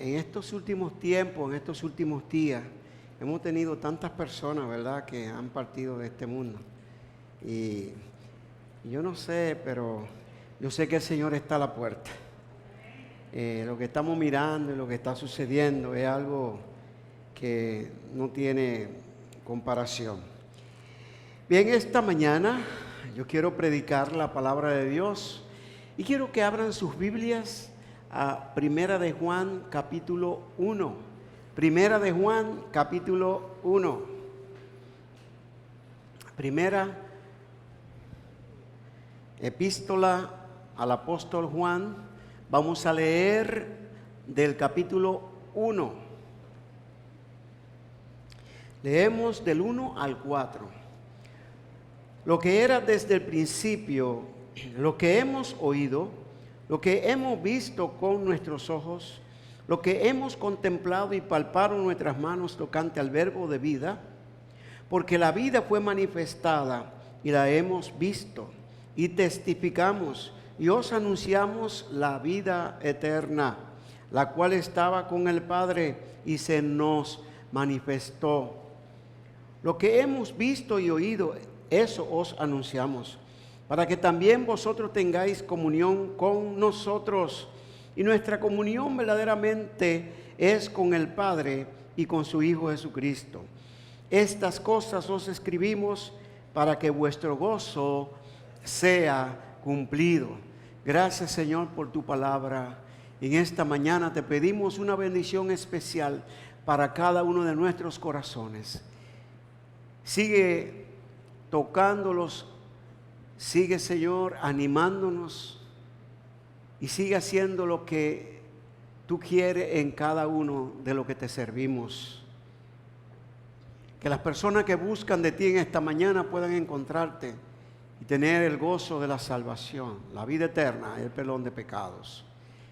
en estos últimos tiempos, en estos últimos días, hemos tenido tantas personas, ¿verdad?, que han partido de este mundo. Y yo no sé, pero yo sé que el Señor está a la puerta. Lo que estamos mirando y lo que está sucediendo es algo que no tiene comparación. Bien, esta mañana yo quiero predicar la palabra de Dios y quiero que abran sus Biblias a Primera de Juan capítulo 1. Primera de Juan capítulo 1. Primera epístola al apóstol Juan. Vamos a leer del capítulo 1. Leemos del 1 al 4. Lo que era desde el principio, lo que hemos oído, lo que hemos visto con nuestros ojos, lo que hemos contemplado y palpado en nuestras manos tocante al verbo de vida, porque la vida fue manifestada y la hemos visto y testificamos y os anunciamos la vida eterna, la cual estaba con el Padre y se nos manifestó. Lo que hemos visto y oído, eso os anunciamos, para que también vosotros tengáis comunión con nosotros. Y nuestra comunión verdaderamente es con el Padre y con su Hijo Jesucristo. Estas cosas os escribimos para que vuestro gozo sea cumplido. Gracias, Señor, por tu palabra. En esta mañana te pedimos una bendición especial para cada uno de nuestros corazones. Sigue tocándolos, sigue, Señor, animándonos y sigue haciendo lo que tú quieres en cada uno de lo que te servimos. Que las personas que buscan de ti en esta mañana puedan encontrarte y tener el gozo de la salvación, la vida eterna y el perdón de pecados.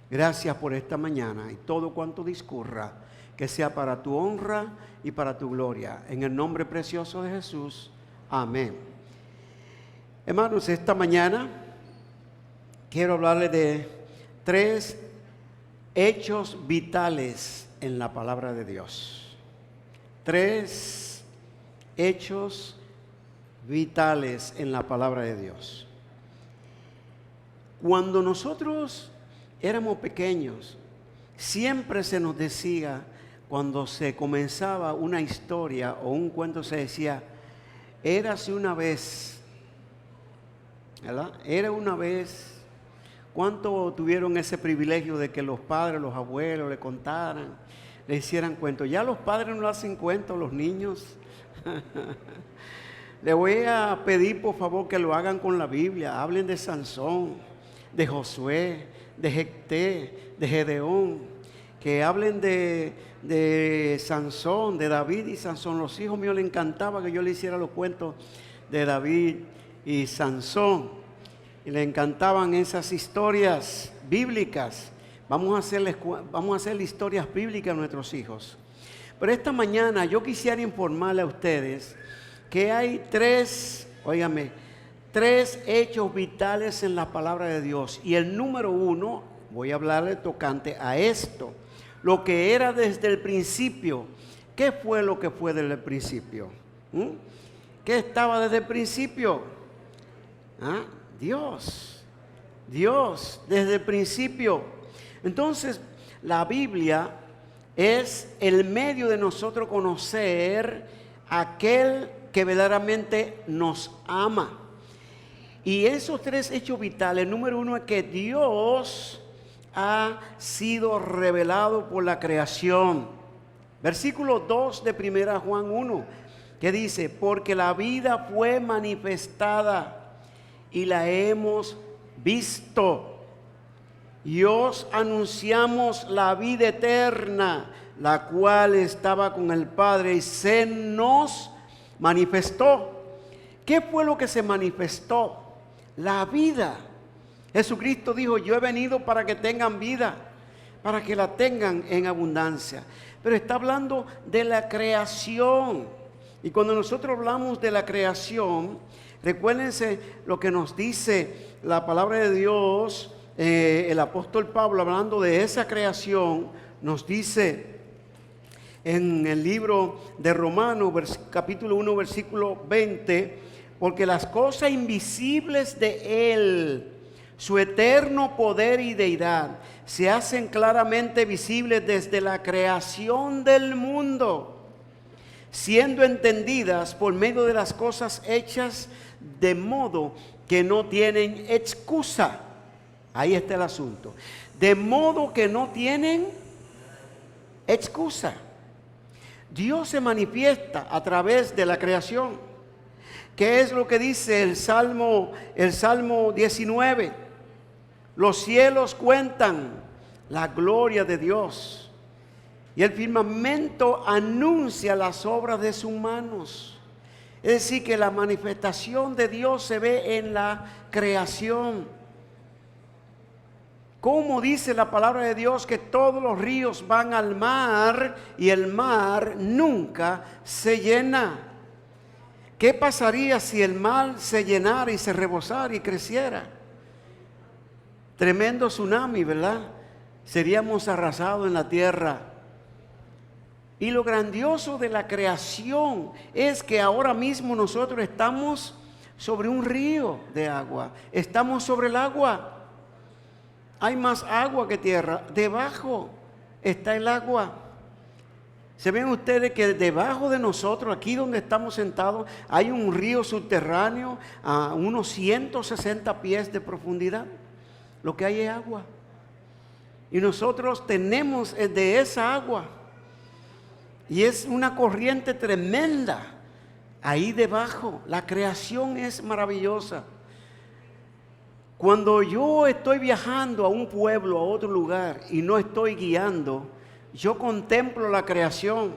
Gracias por esta mañana y todo cuanto discurra, que sea para tu honra y para tu gloria. En el nombre precioso de Jesús. Amén. Hermanos, esta mañana quiero hablarles de 3 hechos vitales en la palabra de Dios. 3 hechos vitales en la palabra de Dios. Cuando nosotros éramos pequeños, siempre se nos decía, cuando se comenzaba una historia o un cuento, se decía, érase una vez, ¿verdad? Era una vez. ¿Cuánto tuvieron ese privilegio de que los padres, los abuelos le contaran, le hicieran cuentos? Ya los padres no hacen cuentos, los niños. Le voy a pedir por favor que lo hagan con la Biblia. Hablen de Sansón, de Josué, de Jefté, de Gedeón. Que hablen de Sansón, de David y Sansón. Los hijos míos les encantaba que yo le hiciera los cuentos de David y Sansón. Y les encantaban esas historias bíblicas. Vamos a hacerle historias bíblicas a nuestros hijos. Pero esta mañana yo quisiera informarle a ustedes que hay 3 hechos vitales en la palabra de Dios. Y el número 1, voy a hablarle tocante a esto. Lo que era desde el principio. ¿Qué fue lo que fue desde el principio? ¿Qué estaba desde el principio? Dios desde el principio. Entonces la Biblia es el medio de nosotros conocer a aquel que verdaderamente nos ama. Y esos 3 hechos vitales, el número 1 es que Dios ha sido revelado por la creación. Versículo 2 de 1 Juan 1, que dice, porque la vida fue manifestada y la hemos visto. Y os anunciamos la vida eterna, la cual estaba con el Padre y se nos manifestó. ¿Qué fue lo que se manifestó? La vida. Jesucristo dijo, yo he venido para que tengan vida, para que la tengan en abundancia. Pero está hablando de la creación. Y cuando nosotros hablamos de la creación, recuérdense lo que nos dice la palabra de Dios, el apóstol Pablo hablando de esa creación, nos dice en el libro de Romanos, capítulo 1, versículo 20, porque las cosas invisibles de Él, su eterno poder y deidad, se hacen claramente visibles desde la creación del mundo, siendo entendidas por medio de las cosas hechas, de modo que no tienen excusa. Ahí está el asunto. De modo que no tienen excusa. Dios se manifiesta a través de la creación. ¿Qué es lo que dice el Salmo 19? Los cielos cuentan la gloria de Dios, y el firmamento anuncia las obras de sus manos. Es decir, que la manifestación de Dios se ve en la creación. ¿Cómo dice la palabra de Dios que todos los ríos van al mar y el mar nunca se llena? ¿Qué pasaría si el mar se llenara y se rebosara y creciera? Tremendo tsunami, ¿verdad? Seríamos arrasados en la tierra. Y lo grandioso de la creación es que ahora mismo nosotros estamos sobre un río de agua. Estamos sobre el agua. Hay más agua que tierra. Debajo está el agua. ¿Se ven ustedes que debajo de nosotros, aquí donde estamos sentados, hay un río subterráneo a unos 160 pies de profundidad? Lo que hay es agua. Y nosotros tenemos de esa agua. Y es una corriente tremenda ahí debajo. La creación es maravillosa. Cuando yo estoy viajando a un pueblo, a otro lugar, y no estoy guiando, yo contemplo la creación.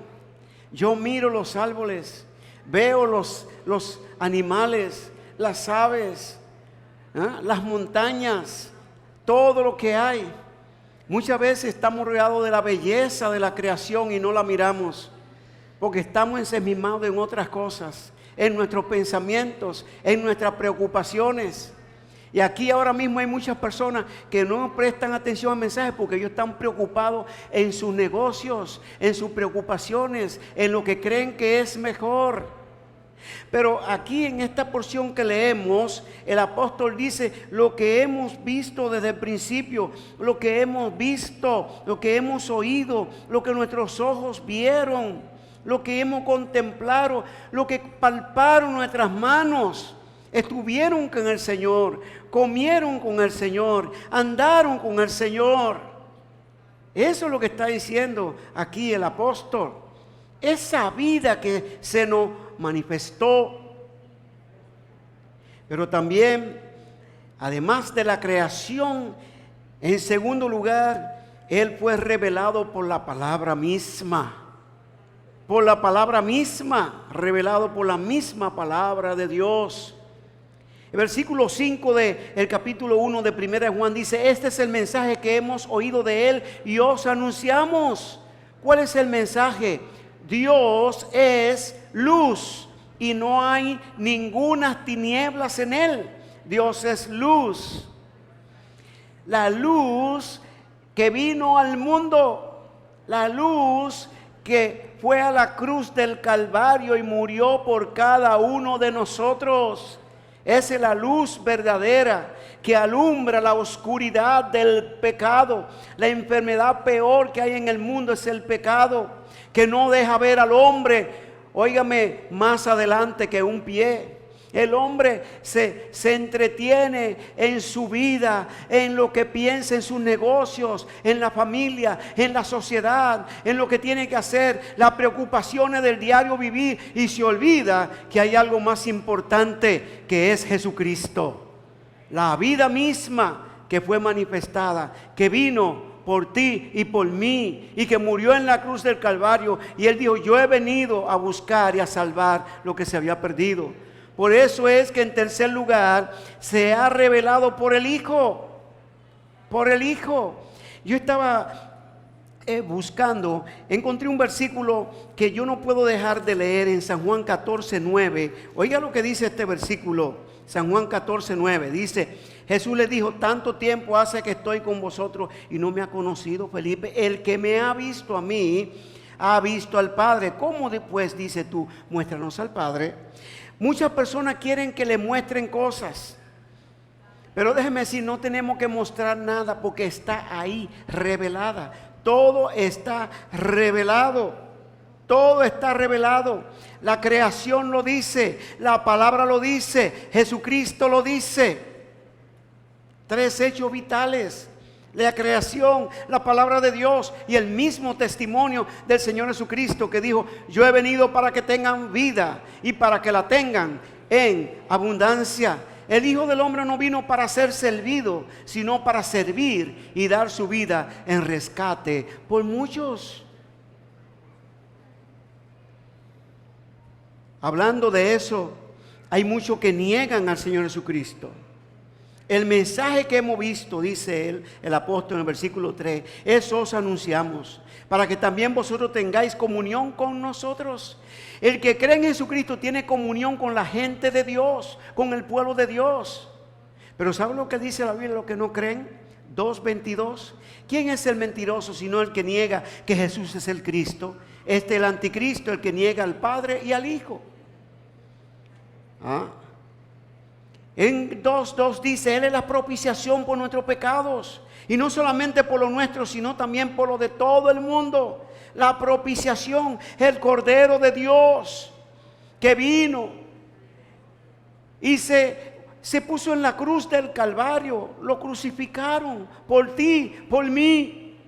Yo miro los árboles, veo los animales, las aves, las montañas, todo lo que hay. Muchas veces estamos rodeados de la belleza de la creación y no la miramos, porque estamos ensimismados en otras cosas, en nuestros pensamientos, en nuestras preocupaciones. Y aquí ahora mismo hay muchas personas que no prestan atención al mensaje porque ellos están preocupados en sus negocios, en sus preocupaciones, en lo que creen que es mejor. Pero aquí en esta porción que leemos, el apóstol dice lo que hemos visto desde el principio, lo que hemos visto, lo que hemos oído, lo que nuestros ojos vieron, lo que hemos contemplado, lo que palparon nuestras manos. Estuvieron con el Señor, comieron con el Señor, andaron con el Señor. Eso es lo que está diciendo aquí el apóstol. Esa vida que se nos manifestó. Pero también, además de la creación, en segundo lugar, Él fue revelado por la palabra misma. Por la palabra misma, revelado por la misma palabra de Dios. El versículo 5 del capítulo 1 de 1 Juan dice: este es el mensaje que hemos oído de Él y os anunciamos. ¿Cuál es el mensaje? Dios es luz y no hay ninguna tinieblas en Él. Dios es luz. La luz que vino al mundo, la luz que fue a la cruz del Calvario y murió por cada uno de nosotros. Esa es la luz verdadera que alumbra la oscuridad del pecado. La enfermedad peor que hay en el mundo es el pecado, que no deja ver al hombre, óigame, más adelante que un pie. El hombre se entretiene en su vida, en lo que piensa, en sus negocios, en la familia, en la sociedad, en lo que tiene que hacer, las preocupaciones del diario vivir, y se olvida que hay algo más importante, que es Jesucristo. La vida misma que fue manifestada, que vino por ti y por mí, y que murió en la cruz del Calvario. Y Él dijo: yo he venido a buscar y a salvar lo que se había perdido. Por eso es que en tercer lugar se ha revelado por el Hijo. Por el Hijo. Yo estaba buscando, encontré un versículo que yo no puedo dejar de leer en San Juan 14:9. Oiga lo que dice este versículo, San Juan 14:9. Dice: Jesús le dijo: tanto tiempo hace que estoy con vosotros y no me ha conocido, Felipe. El que me ha visto a mí, ha visto al Padre. ¿Cómo después dice tú, muéstranos al Padre? Muchas personas quieren que le muestren cosas, pero déjeme decir, no tenemos que mostrar nada porque está ahí revelada. Todo está revelado. Todo está revelado. La creación lo dice, la palabra lo dice, Jesucristo lo dice. 3 hechos vitales: la creación, la palabra de Dios y el mismo testimonio del Señor Jesucristo, que dijo: yo he venido para que tengan vida y para que la tengan en abundancia. El Hijo del Hombre no vino para ser servido, sino para servir y dar su vida en rescate por muchos. Hablando de eso, hay muchos que niegan al Señor Jesucristo. El mensaje que hemos visto, dice él, el apóstol en el versículo 3, eso os anunciamos, para que también vosotros tengáis comunión con nosotros. El que cree en Jesucristo tiene comunión con la gente de Dios, con el pueblo de Dios. Pero ¿saben lo que dice la Biblia, los que no creen? 2:22. ¿Quién es el mentiroso sino el que niega que Jesús es el Cristo? Este es el anticristo, el que niega al Padre y al Hijo. En 2:2 dice: Él es la propiciación por nuestros pecados, y no solamente por los nuestros, sino también por los de todo el mundo. La propiciación, el Cordero de Dios que vino y se puso en la cruz del Calvario. Lo crucificaron por ti, por mí.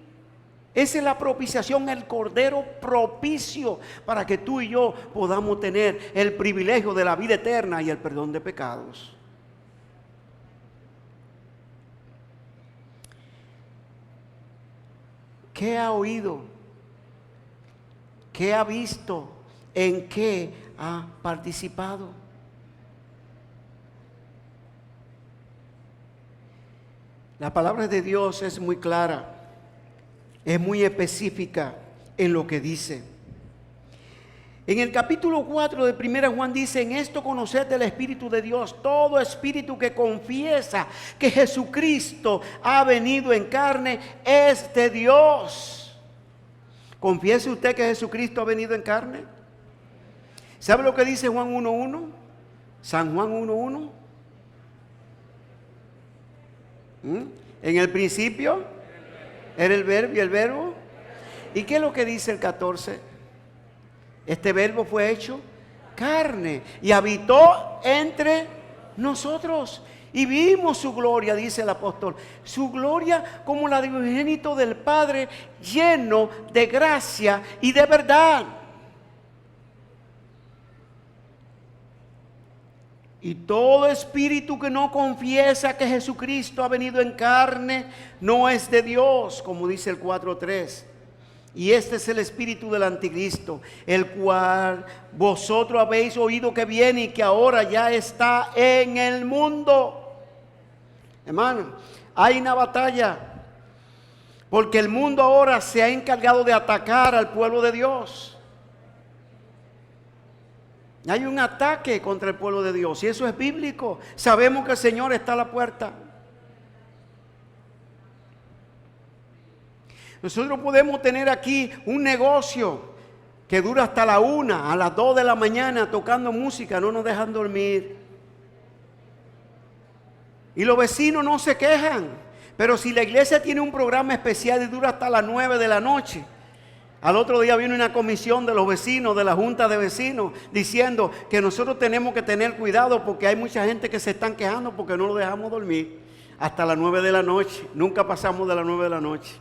Esa es la propiciación, el Cordero propicio, para que tú y yo podamos tener el privilegio de la vida eterna y el perdón de pecados. ¿Qué ha oído? ¿Qué ha visto? ¿En qué ha participado? La palabra de Dios es muy clara, es muy específica en lo que dice. En el capítulo 4 de 1 Juan dice: en esto conoced el Espíritu de Dios. Todo espíritu que confiesa que Jesucristo ha venido en carne es de Dios. ¿Confiese usted que Jesucristo ha venido en carne? ¿Sabe lo que dice Juan 1:1? San Juan 1:1. En el principio era el verbo y el verbo. ¿Y qué es lo que dice el 14? Este verbo fue hecho carne y habitó entre nosotros. Y vimos su gloria, dice el apóstol, su gloria como la del unigénito del Padre, lleno de gracia y de verdad. Y todo espíritu que no confiesa que Jesucristo ha venido en carne no es de Dios, como dice el 4:3. Y este es el espíritu del anticristo, el cual vosotros habéis oído que viene y que ahora ya está en el mundo. Hermano, hay una batalla, porque el mundo ahora se ha encargado de atacar al pueblo de Dios. Hay un ataque contra el pueblo de Dios, y eso es bíblico. Sabemos que el Señor está a la puerta. Nosotros podemos tener aquí un negocio que dura hasta la 1, a las 2 de la mañana tocando música, no nos dejan dormir. Y los vecinos no se quejan. Pero si la iglesia tiene un programa especial y dura hasta las 9 de la noche, al otro día viene una comisión de los vecinos, de la junta de vecinos, diciendo que nosotros tenemos que tener cuidado porque hay mucha gente que se están quejando porque no lo dejamos dormir hasta las 9 de la noche. Nunca pasamos de las 9 de la noche.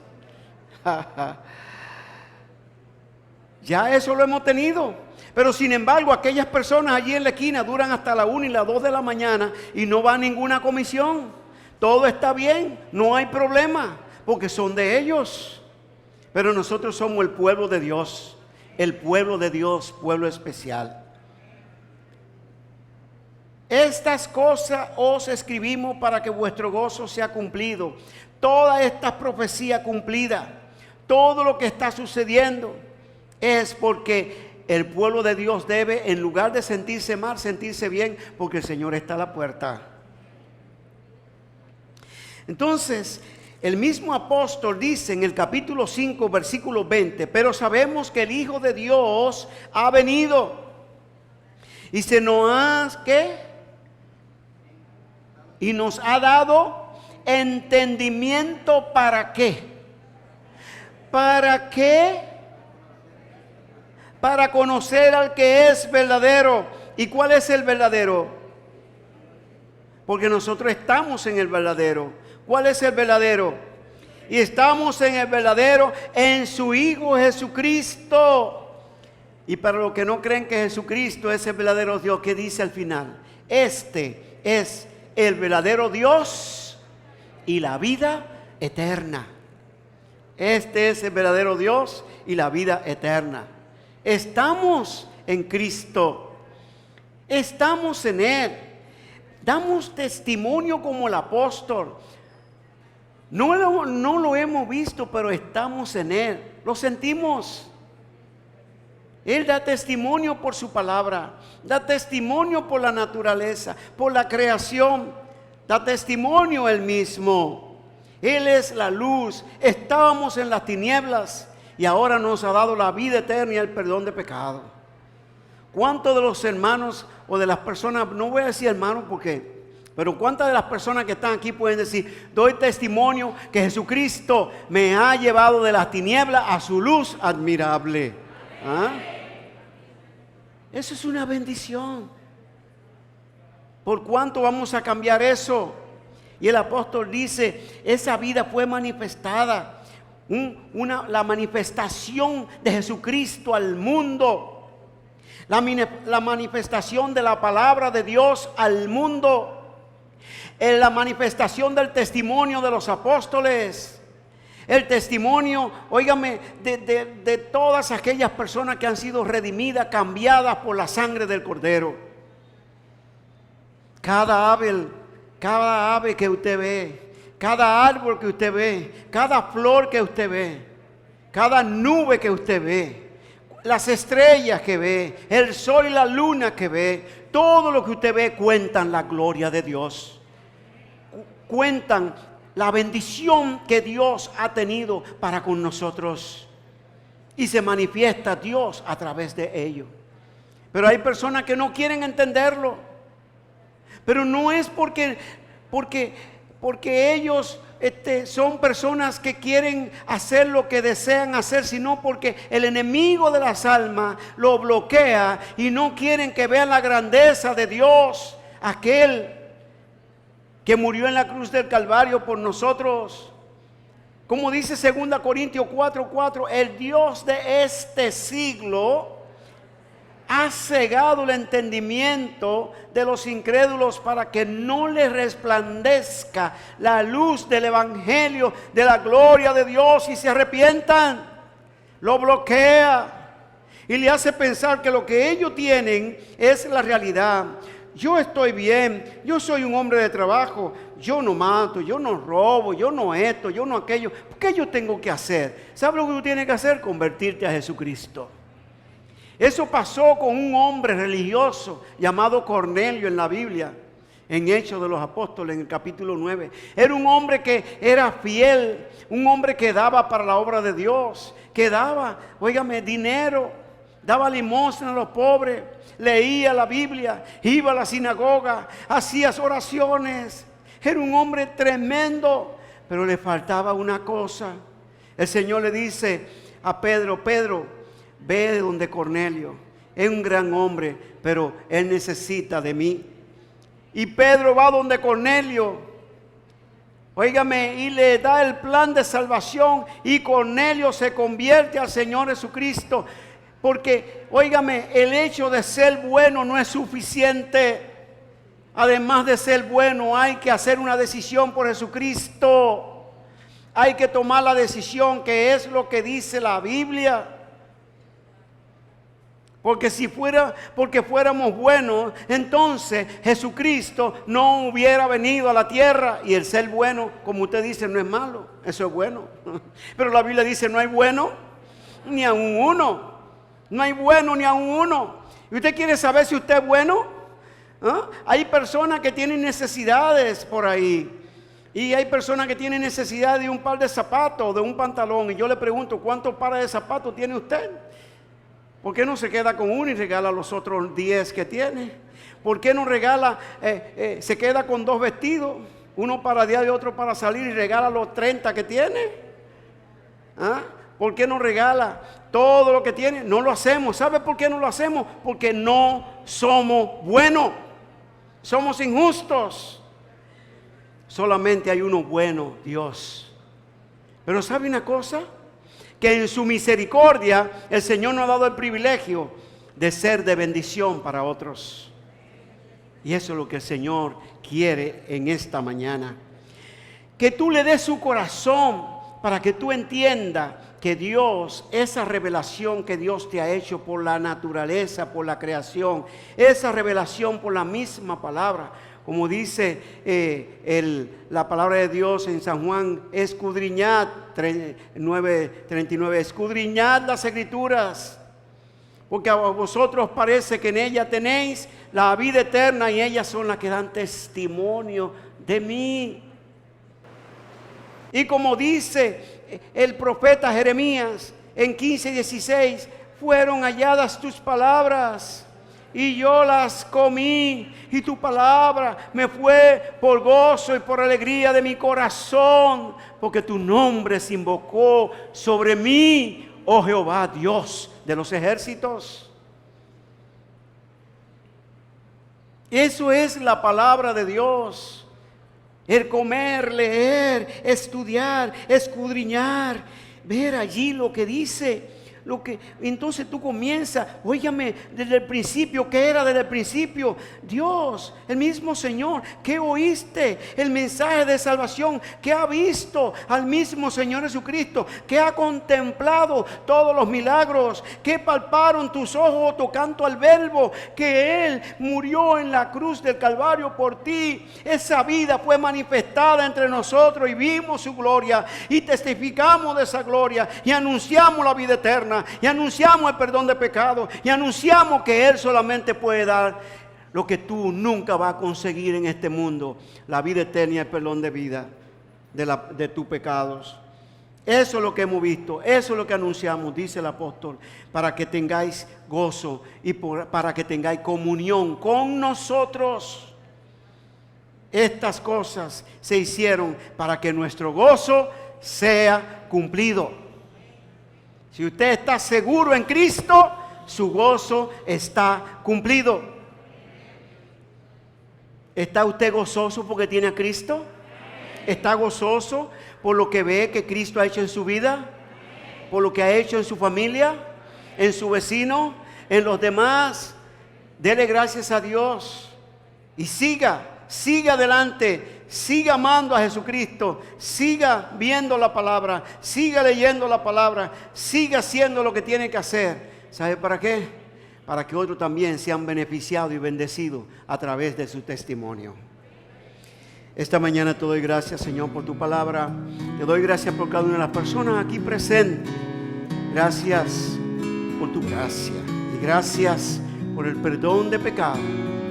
Ya eso lo hemos tenido. Pero sin embargo, aquellas personas allí en la esquina duran hasta la 1 y las 2 de la mañana y no va a ninguna comisión. Todo está bien, no hay problema, porque son de ellos. Pero nosotros somos el pueblo de Dios, pueblo especial. Estas cosas os escribimos para que vuestro gozo sea cumplido. Toda esta profecía cumplida. Todo lo que está sucediendo es porque el pueblo de Dios debe, en lugar de sentirse mal, sentirse bien, porque el Señor está a la puerta. Entonces, el mismo apóstol dice en el capítulo 5, versículo 20, pero sabemos que el Hijo de Dios ha venido y se nos ha, ¿qué? Y nos ha dado entendimiento. ¿Para qué? ¿Para qué? Para conocer al que es verdadero. ¿Y cuál es el verdadero? Porque nosotros estamos en el verdadero. ¿Cuál es el verdadero? Y estamos en el verdadero, en su Hijo Jesucristo. Y para los que no creen que Jesucristo es el verdadero Dios, ¿qué dice al final? Este es el verdadero Dios y la vida eterna. Este es el verdadero Dios y la vida eterna. Estamos en Cristo. Estamos en Él. Damos testimonio como el apóstol. No lo hemos visto, pero estamos en Él. Lo sentimos. Él da testimonio por su palabra. Da testimonio por la naturaleza, por la creación. Da testimonio Él mismo. Él es la luz. Estábamos en las tinieblas y ahora nos ha dado la vida eterna y el perdón de pecado. ¿Cuántos de los hermanos o de las personas, no voy a decir hermanos porque... pero ¿cuántas de las personas que están aquí pueden decir, doy testimonio que Jesucristo me ha llevado de las tinieblas a su luz admirable? ¿Ah? Eso es una bendición. ¿Por cuánto vamos a cambiar eso? Y el apóstol dice, esa vida fue manifestada, la manifestación de Jesucristo al mundo, la manifestación de la palabra de Dios al mundo. En la manifestación del testimonio de los apóstoles, el testimonio, óigame, de todas aquellas personas que han sido redimidas, cambiadas por la sangre del Cordero. Cada ave que usted ve, cada árbol que usted ve, cada flor que usted ve, cada nube que usted ve, las estrellas que ve, el sol y la luna que ve, todo lo que usted ve cuentan la gloria de Dios. Cuentan la bendición que Dios ha tenido para con nosotros y se manifiesta Dios a través de ello. Pero hay personas que no quieren entenderlo, pero no es porque ellos son personas que quieren hacer lo que desean hacer, sino porque el enemigo de las almas lo bloquea y no quieren que vean la grandeza de Dios, aquel que murió en la cruz del Calvario por nosotros. Como dice 2 Corintios 4:4, el Dios de este siglo ha cegado el entendimiento de los incrédulos para que no les resplandezca la luz del evangelio de la gloria de Dios y se arrepientan. Lo bloquea y le hace pensar que lo que ellos tienen es la realidad. Yo estoy bien, yo soy un hombre de trabajo, yo no mato, yo no robo, yo no esto, yo no aquello. ¿Qué yo tengo que hacer? ¿Sabes lo que tú tienes que hacer? Convertirte a Jesucristo. Eso pasó con un hombre religioso llamado Cornelio en la Biblia, en Hechos de los Apóstoles, en el capítulo 9. Era un hombre que era fiel, un hombre que daba para la obra de Dios, que daba, óigame, dinero, daba limosna a los pobres, leía la Biblia, iba a la sinagoga, hacía oraciones. Era un hombre tremendo, pero le faltaba una cosa. El Señor le dice a Pedro, Pedro, ve de donde Cornelio. Es un gran hombre, pero él necesita de mí. Y Pedro va donde Cornelio, óigame, y le da el plan de salvación. Y Cornelio se convierte al Señor Jesucristo. Porque, óigame, el hecho de ser bueno no es suficiente. Además de ser bueno, hay que hacer una decisión por Jesucristo. Hay que tomar la decisión, que es lo que dice la Biblia. Porque si fuéramos buenos, entonces Jesucristo no hubiera venido a la tierra. Y el ser bueno, como usted dice, no es malo, eso es bueno. Pero la Biblia dice, no hay bueno ni aun uno. No hay bueno ni aun uno. ¿Y usted quiere saber si usted es bueno? ¿Ah? Hay personas que tienen necesidades por ahí. Y hay personas que tienen necesidad de un par de zapatos, de un pantalón. Y yo le pregunto, ¿cuántos pares de zapatos tiene usted? ¿Por qué no se queda con uno y regala los otros 10 que tiene? ¿Por qué no regala, se queda con 2 vestidos? Uno para día y otro para salir y regala los 30 que tiene. ¿Ah? ¿Por qué no regala todo lo que tiene? No lo hacemos. ¿Sabe por qué no lo hacemos? Porque no somos buenos. Somos injustos. Solamente hay uno bueno, Dios. Pero ¿sabe una cosa? Que en su misericordia el Señor nos ha dado el privilegio de ser de bendición para otros. Y eso es lo que el Señor quiere en esta mañana. Que tú le des su corazón para que tú entiendas que Dios, esa revelación que Dios te ha hecho por la naturaleza, por la creación, esa revelación por la misma palabra, como dice la palabra de Dios en San Juan, escudriñad, 9:39, escudriñad las escrituras, porque a vosotros parece que en ellas tenéis la vida eterna y ellas son las que dan testimonio de mí. Y como dice el profeta Jeremías en 15:16, fueron halladas tus palabras y yo las comí, y tu palabra me fue por gozo y por alegría de mi corazón, porque tu nombre se invocó sobre mí, oh Jehová, Dios de los ejércitos. Eso es la palabra de Dios. El comer, leer, estudiar, escudriñar, ver allí lo que dice. Entonces tú comienzas, óigame, desde el principio, ¿qué era desde el principio? Dios, el mismo Señor, ¿qué oíste? El mensaje de salvación, ¿qué ha visto al mismo Señor Jesucristo? ¿Qué ha contemplado todos los milagros? ¿Qué palparon tus ojos tocando al Verbo? Que Él murió en la cruz del Calvario por ti. Esa vida fue manifestada entre nosotros y vimos su gloria y testificamos de esa gloria y anunciamos la vida eterna. Y anunciamos el perdón de pecados. Y anunciamos que Él solamente puede dar lo que tú nunca vas a conseguir en este mundo: la vida eterna y el perdón de vida de tus pecados. Eso es lo que hemos visto. Eso es lo que anunciamos, dice el apóstol, para que tengáis gozo y para que tengáis comunión con nosotros. Estas cosas se hicieron para que nuestro gozo sea cumplido. Si usted está seguro en Cristo, su gozo está cumplido. ¿Está usted gozoso porque tiene a Cristo? ¿Está gozoso por lo que ve que Cristo ha hecho en su vida? ¿Por lo que ha hecho en su familia? ¿En su vecino? ¿En los demás? Dele gracias a Dios. Y siga adelante. Siga amando a Jesucristo, siga viendo la palabra, siga leyendo la palabra, siga haciendo lo que tiene que hacer. ¿Sabe para qué? Para que otros también sean beneficiados y bendecidos a través de su testimonio. Esta mañana te doy gracias, Señor, por tu palabra. Te doy gracias por cada una de las personas aquí presentes. Gracias por tu gracia y gracias por el perdón de pecado.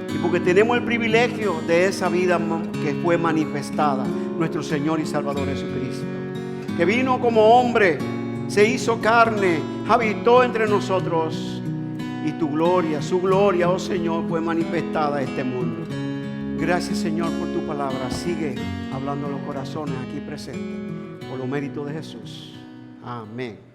Y porque tenemos el privilegio de esa vida que fue manifestada, nuestro Señor y Salvador Jesucristo, que vino como hombre, se hizo carne, habitó entre nosotros, y tu gloria, su gloria, oh Señor, fue manifestada a este mundo. Gracias, Señor, por tu palabra. Sigue hablando a los corazones aquí presentes, por los méritos de Jesús. Amén.